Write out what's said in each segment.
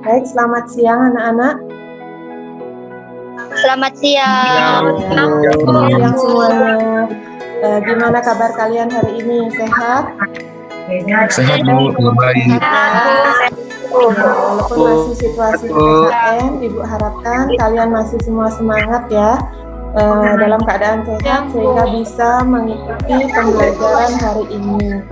Baik, selamat siang anak-anak. Selamat siang. Selamat siang semuanya. Gimana kabar kalian hari ini? Sehat? Sehat Bu, baik. Walaupun masih situasi PPKM, Ibu harapkan kalian masih semua semangat ya, dalam keadaan sehat sehingga bisa mengikuti pembelajaran hari ini.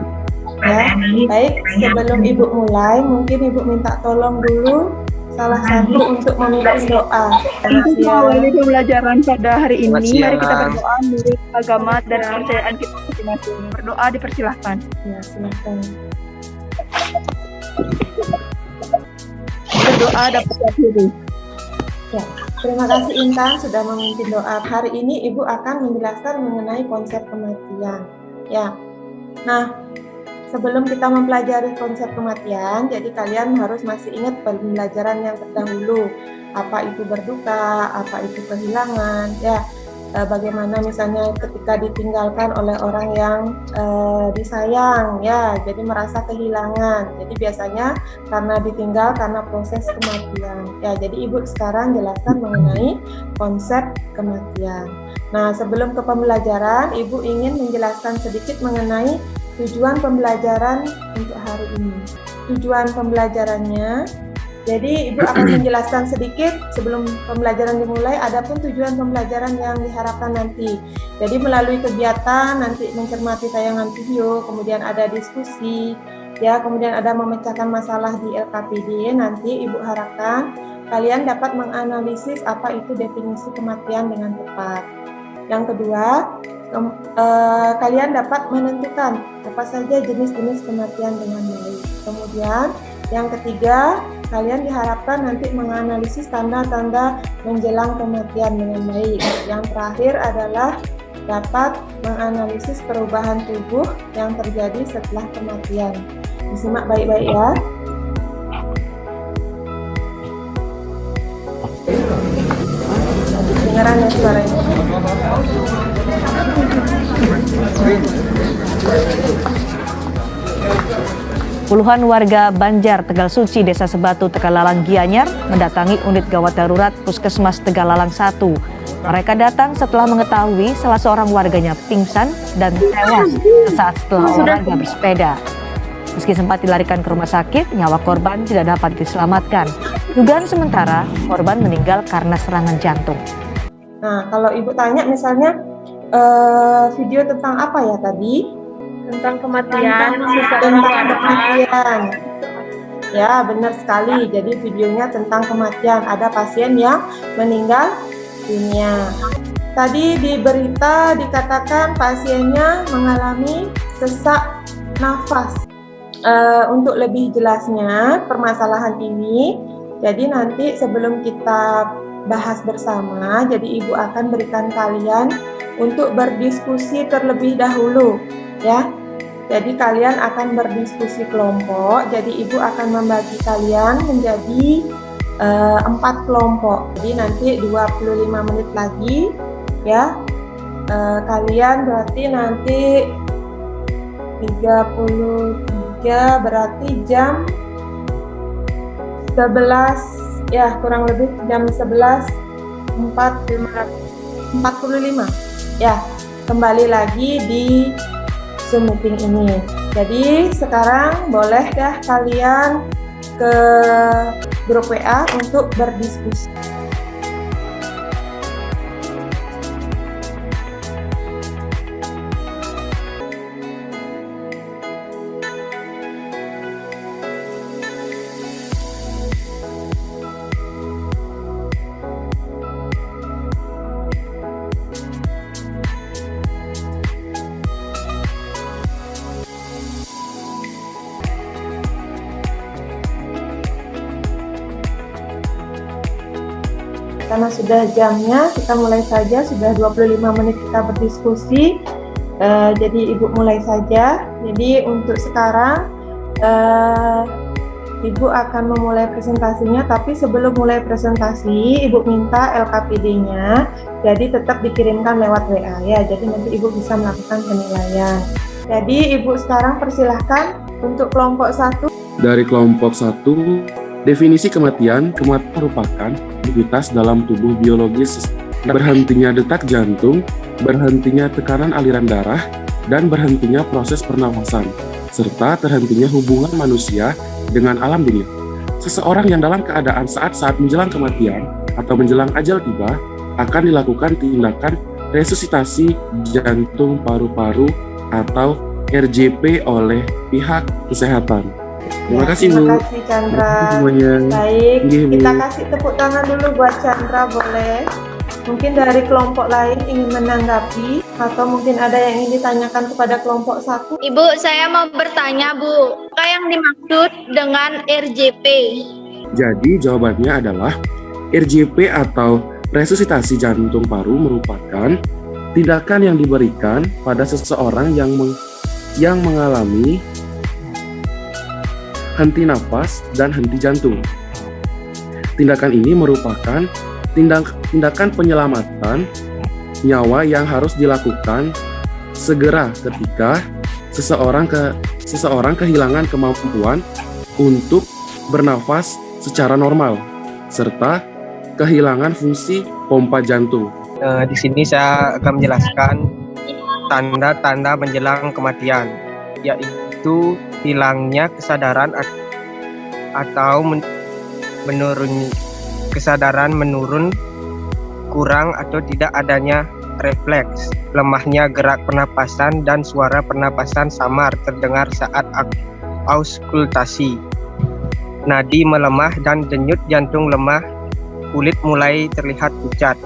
Ya, baik. Sebelum Ibu mulai, mungkin Ibu minta tolong dulu salah satu untuk memimpin doa. Untuk mengawali pembelajaran pada hari ini, mari kita berdoa menurut agama dan kepercayaan kita masing-masing. Berdoa dipersilahkan. Ya, silakan. Berdoa dapat diri. Ya, terima kasih Intan sudah memimpin doa. Hari ini Ibu akan menjelaskan mengenai konsep kematian. Ya, nah sebelum kita mempelajari konsep kematian, jadi kalian harus masih ingat pembelajaran yang terdahulu. Apa itu berduka, apa itu kehilangan, ya. Bagaimana misalnya ketika ditinggalkan oleh orang yang disayang, ya, jadi merasa kehilangan. Jadi biasanya karena ditinggal karena proses kematian. Ya, jadi Ibu sekarang jelaskan mengenai konsep kematian. Nah, sebelum ke pembelajaran, Ibu ingin menjelaskan sedikit mengenai tujuan pembelajaran untuk hari ini. Tujuan pembelajarannya, jadi Ibu akan menjelaskan sedikit sebelum pembelajaran dimulai, adapun tujuan pembelajaran yang diharapkan nanti. Jadi melalui kegiatan nanti mencermati tayangan video, kemudian ada diskusi, ya, kemudian ada memecahkan masalah di LKPD. Nanti Ibu harapkan kalian dapat menganalisis apa itu definisi kematian dengan tepat. Yang kedua, kalian dapat menentukan apa saja jenis-jenis kematian dengan baik. Kemudian yang ketiga, kalian diharapkan nanti menganalisis tanda-tanda menjelang kematian dengan baik. Yang terakhir adalah dapat menganalisis perubahan tubuh yang terjadi setelah kematian. Disimak baik-baik ya. Dengaran ya suaranya. Puluhan warga Banjar, Tegal Suci, Desa Sebatu, Tegalalang, Gianyar mendatangi unit gawat darurat Puskesmas Tegalalang 1. Mereka datang setelah mengetahui salah seorang warganya pingsan dan tewas sesaat setelah olahraga bersepeda. Meski sempat dilarikan ke rumah sakit, nyawa korban tidak dapat diselamatkan. Dugaan sementara, korban meninggal karena serangan jantung. Nah, kalau Ibu tanya misalnya video tentang apa ya tadi? Tentang kematian. Tentang kematian. Ya, benar sekali. Jadi videonya tentang kematian. Ada pasien yang meninggal dunia. Tadi di berita dikatakan pasiennya mengalami sesak nafas. Untuk lebih jelasnya permasalahan ini, jadi nanti sebelum kita bahas bersama, jadi Ibu akan berikan kalian untuk berdiskusi terlebih dahulu, ya. Jadi kalian akan berdiskusi kelompok. Jadi Ibu akan membagi kalian menjadi 4 kelompok. Jadi nanti 25 menit lagi, ya. Kalian berarti nanti 33 berarti jam 11, ya, kurang lebih jam 11.45. Ya, kembali lagi di Zoom meeting ini. Jadi sekarang boleh dah kalian ke grup WA untuk berdiskusi. Karena sudah jamnya, kita mulai saja. Sudah 25 menit kita berdiskusi. Jadi Ibu mulai saja. Jadi untuk sekarang Ibu akan memulai presentasinya, tapi sebelum mulai presentasi Ibu minta LKPD-nya jadi tetap dikirimkan lewat WA ya. Jadi nanti Ibu bisa melakukan penilaian. Jadi Ibu sekarang persilahkan untuk kelompok 1. Dari kelompok 1 Definisi kematian merupakan aktivitas dalam tubuh biologis, berhentinya detak jantung, berhentinya tekanan aliran darah, dan berhentinya proses pernafasan, serta terhentinya hubungan manusia dengan alam dunia. Seseorang yang dalam keadaan saat menjelang kematian atau menjelang ajal tiba akan dilakukan tindakan resusitasi jantung paru-paru atau RJP oleh pihak kesehatan. Terima kasih, Bu. Terima kasih, Chandra. Semuanya. Baik, Iya, Bu. kita kasih tepuk tangan dulu buat Chandra, boleh? Mungkin dari kelompok lain ingin menanggapi, atau mungkin ada yang ingin ditanyakan kepada kelompok satu. Ibu, saya mau bertanya, Bu. Apa yang dimaksud dengan RJP? Jadi jawabannya adalah RJP atau resusitasi jantung paru merupakan tindakan yang diberikan pada seseorang yang mengalami henti nafas dan henti jantung. Tindakan ini merupakan tindakan penyelamatan nyawa yang harus dilakukan segera ketika seseorang kehilangan kemampuan untuk bernafas secara normal serta kehilangan fungsi pompa jantung. Di sini saya akan menjelaskan tanda-tanda menjelang kematian, yaitu hilangnya kesadaran atau menurun, kurang atau tidak adanya refleks, lemahnya gerak pernapasan dan suara pernapasan samar terdengar saat auskultasi, nadi melemah dan denyut jantung lemah, kulit mulai terlihat pucat,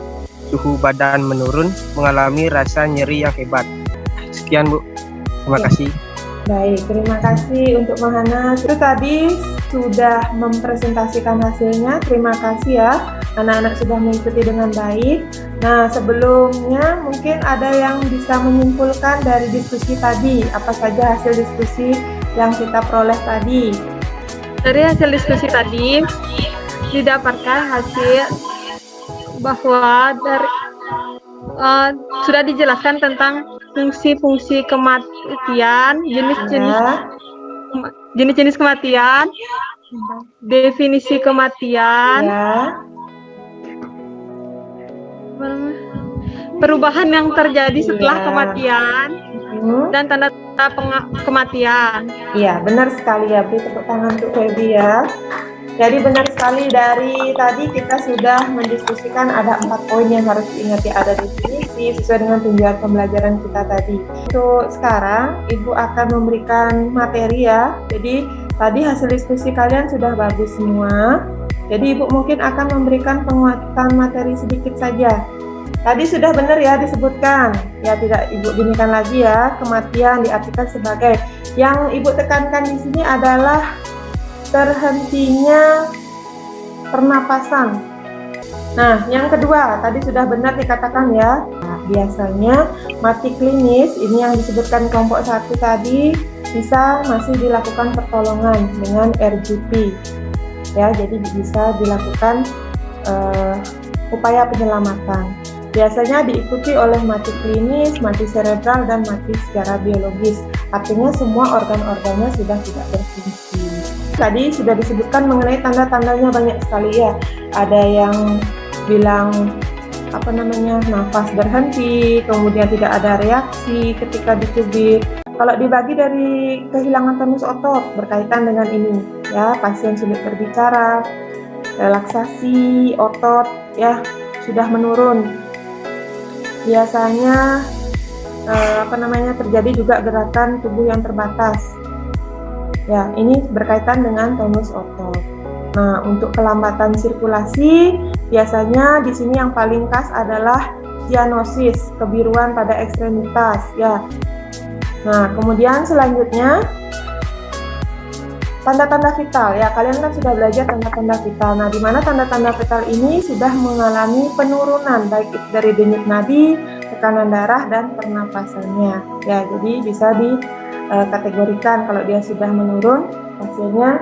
suhu badan menurun, mengalami rasa nyeri yang hebat. Sekian, Bu. Terima kasih. Baik, terima kasih untuk Mahana. Itu tadi sudah mempresentasikan hasilnya. Terima kasih ya, anak-anak sudah mengikuti dengan baik. Nah, sebelumnya mungkin ada yang bisa menyimpulkan dari diskusi tadi. Apa saja hasil diskusi yang kita peroleh tadi? Dari hasil diskusi tadi, didapatkan hasil bahwa sudah dijelaskan tentang fungsi-fungsi kematian, jenis-jenis kematian, definisi kematian, perubahan yang terjadi setelah kematian, dan tanda-tanda kematian. Iya, benar sekali ya. Beri tepuk tangan untuk Feby ya. Jadi benar sekali, dari tadi kita sudah mendiskusikan ada 4 poin yang harus diingati, ada definisi sesuai dengan tujuan pembelajaran kita tadi. Untuk sekarang Ibu akan memberikan materi ya. Jadi tadi hasil diskusi kalian sudah bagus semua. Jadi Ibu mungkin akan memberikan penguatan materi sedikit saja. Tadi sudah benar ya disebutkan. Ya, tidak Ibu ginikan lagi ya. Kematian diartikan sebagai, yang Ibu tekankan di sini adalah terhentinya pernapasan. Nah, yang kedua, tadi sudah benar dikatakan ya. Nah, biasanya mati klinis, ini yang disebutkan kelompok 1 tadi, bisa masih dilakukan pertolongan dengan RJP. Ya, jadi bisa dilakukan upaya penyelamatan. Biasanya diikuti oleh mati klinis, mati cerebral, dan mati secara biologis. Artinya semua organ-organnya sudah tidak berfungsi. Tadi sudah disebutkan mengenai tanda-tandanya banyak sekali ya. Ada yang bilang nafas berhenti, kemudian tidak ada reaksi ketika dicubit. Kalau dibagi dari kehilangan tonus otot berkaitan dengan ini ya, pasien sulit berbicara, relaksasi otot ya sudah menurun. Biasanya terjadi juga gerakan tubuh yang terbatas. Ya, ini berkaitan dengan tonus otot. Nah, untuk kelambatan sirkulasi, biasanya di sini yang paling khas adalah cyanosis, kebiruan pada ekstremitas. Ya. Nah, kemudian selanjutnya tanda-tanda vital. Ya, kalian kan sudah belajar tanda-tanda vital. Nah, di mana tanda-tanda vital ini sudah mengalami penurunan baik dari denyut nadi, tekanan darah, dan pernapasannya. Ya, jadi bisa dikategorikan kalau dia sudah menurun, pasiennya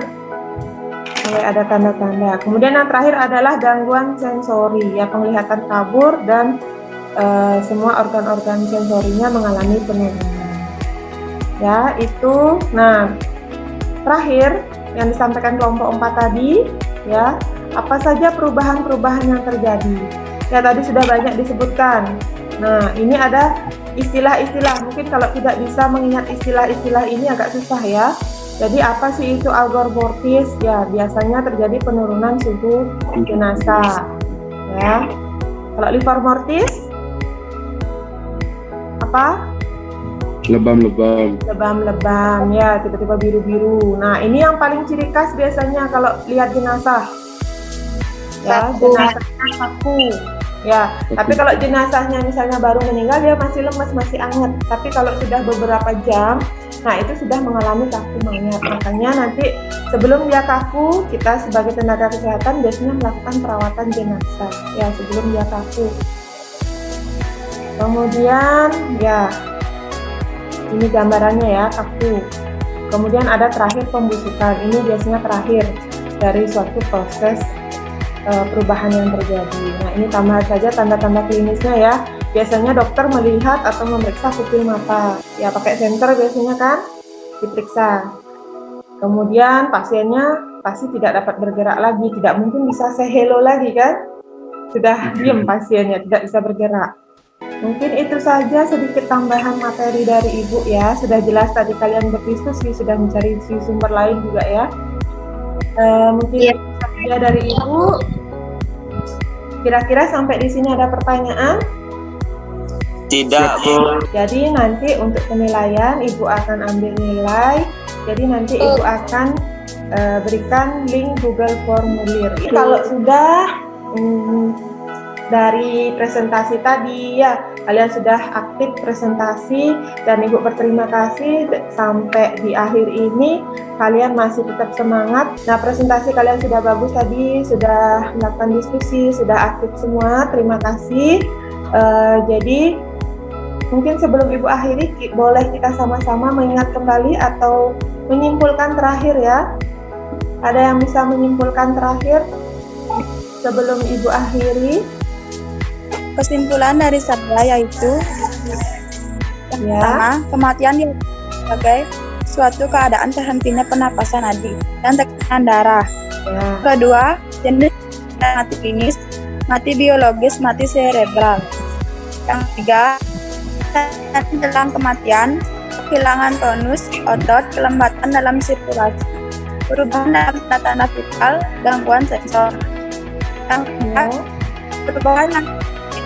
mulai ada tanda-tanda. Kemudian yang terakhir adalah gangguan sensori, ya penglihatan kabur dan semua organ-organ sensorinya mengalami penurunan. Ya, itu. Nah, terakhir yang disampaikan kelompok 4 tadi, ya. Apa saja perubahan-perubahan yang terjadi? Ya, tadi sudah banyak disebutkan. Nah, ini ada istilah-istilah. Mungkin kalau tidak bisa mengingat istilah-istilah ini agak susah ya. Jadi apa sih itu algor vortis? Ya, biasanya terjadi penurunan suhu jenazah. Ya. Kalau livor mortis apa? Lebam-lebam. Lebam-lebam, ya, tiba-tiba biru-biru. Nah, ini yang paling ciri khas biasanya kalau lihat jenazah. Ya, jenazahnya kaku. Ya, tapi kalau jenazahnya misalnya baru meninggal, dia masih lemas, masih anget. Tapi kalau sudah beberapa jam, nah itu sudah mengalami kaku mayat. Makanya nanti sebelum dia kaku, kita sebagai tenaga kesehatan biasanya melakukan perawatan jenazah. Ya, sebelum dia kaku. Kemudian, ya, ini gambarannya ya, kaku. Kemudian ada terakhir pembusukan. Ini biasanya terakhir dari suatu proses perubahan yang terjadi. Nah, ini tambahan saja tanda-tanda klinisnya ya. Biasanya dokter melihat atau memeriksa pupil mata. Ya, pakai senter biasanya kan diperiksa. Kemudian pasiennya pasti tidak dapat bergerak lagi, tidak mungkin bisa say hello lagi kan? Sudah diam pasiennya, tidak bisa bergerak. Mungkin itu saja sedikit tambahan materi dari Ibu ya. Sudah jelas tadi kalian berdiskusi, sudah mencari sumber lain juga ya. Mungkin saja dari Ibu. Kira-kira sampai di sini ada pertanyaan? Tidak, Bu. Jadi nanti untuk penilaian Ibu akan ambil nilai. Jadi nanti Ibu akan berikan link Google Formulir. Kalau sudah dari presentasi tadi ya, kalian sudah aktif presentasi dan Ibu berterima kasih sampai di akhir ini kalian masih tetap semangat. Nah, presentasi kalian sudah bagus tadi, sudah melakukan diskusi, sudah aktif semua. Terima kasih. Jadi mungkin sebelum Ibu akhiri, boleh kita sama-sama mengingat kembali atau menyimpulkan terakhir ya. Ada yang bisa menyimpulkan terakhir sebelum Ibu akhiri? Kesimpulan dari saya yaitu yang pertama, kematian sebagai suatu keadaan terhentinya pernapasan nadi dan tekanan darah. Ya. Kedua, jenis mati klinis, mati biologis, mati cerebral. Yang ketiga, dalam kematian, kehilangan tonus otot, kelembatan dalam sirkulasi, perubahan dalam tanda-tanda vital, gangguan sensor. Yang keempat, perubahan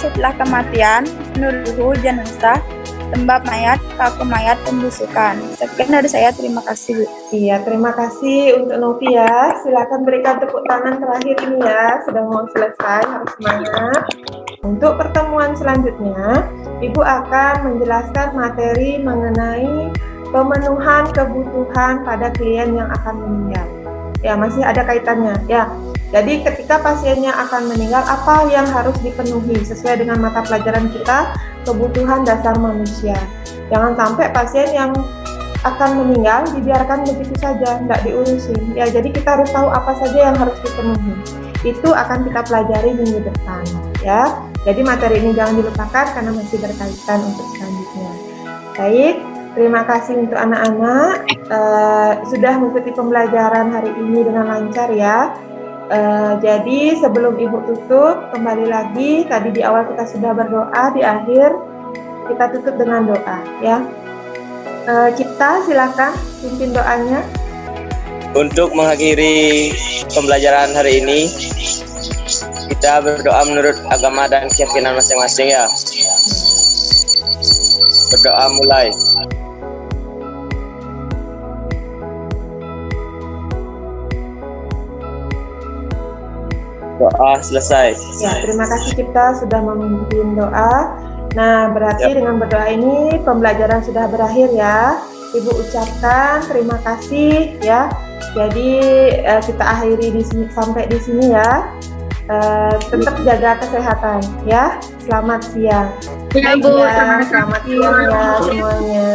setelah kematian, menurut jenazah, lembab mayat, kaku mayat, pembusukan. Sekian dari saya, terima kasih, Bu. Iya, terima kasih untuk Novi ya. Silakan berikan tepuk tangan terakhir ini ya. Sudah mau selesai, harus semangat. Untuk pertemuan selanjutnya, Ibu akan menjelaskan materi mengenai pemenuhan kebutuhan pada klien yang akan meninggal. Ya, masih ada kaitannya ya. Jadi ketika pasiennya akan meninggal, apa yang harus dipenuhi sesuai dengan mata pelajaran kita, kebutuhan dasar manusia. Jangan sampai pasien yang akan meninggal dibiarkan begitu saja, tidak diurusin. Ya, jadi kita harus tahu apa saja yang harus dipenuhi. Itu akan kita pelajari minggu depan. Ya, jadi materi ini jangan dilupakan karena masih berkaitan untuk selanjutnya. Baik, terima kasih untuk anak-anak sudah mengikuti pembelajaran hari ini dengan lancar ya. Jadi sebelum Ibu tutup, kembali lagi tadi di awal kita sudah berdoa, di akhir kita tutup dengan doa ya. Cipta silakan pimpin doanya. Untuk mengakhiri pembelajaran hari ini, kita berdoa menurut agama dan keyakinan masing-masing ya. Berdoa mulai. Doa selesai. Ya, terima kasih Cipta sudah memimpin doa. Nah, berarti dengan berdoa ini pembelajaran sudah berakhir ya. Ibu ucapkan terima kasih ya. Jadi kita akhiri di sini, sampai di sini ya. Tetap jaga kesehatan ya. Selamat siang. Ya, Bu. Selamat siang ya semuanya.